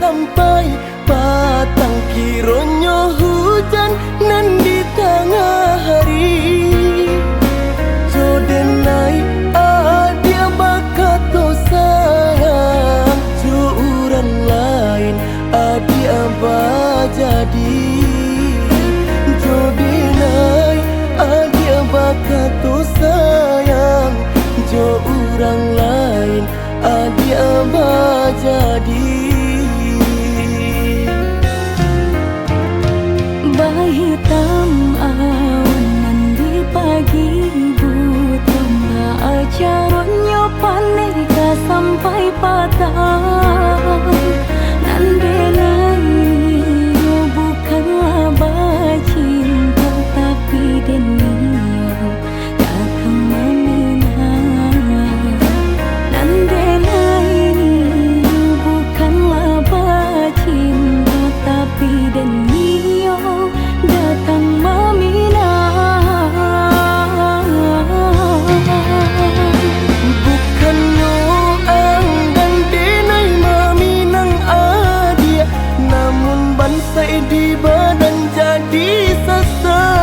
sampai patang kironyo hujan nan di tengah hari. Jodenai adia bakato sayang, jo orang lain adia jadi. Jodenai adia bakato sayang, jo orang lain adia jadi. Hitam awan mandi pagi buta ajaronyo paneka sampai patah. Nandenai bukanlah bacinta tapi denio datang meminang. Nandenai bukanlah bacinta tapi denio datang meminang. Bukannya anggan denai meminang adia, namun bansai di badan jadi sesak.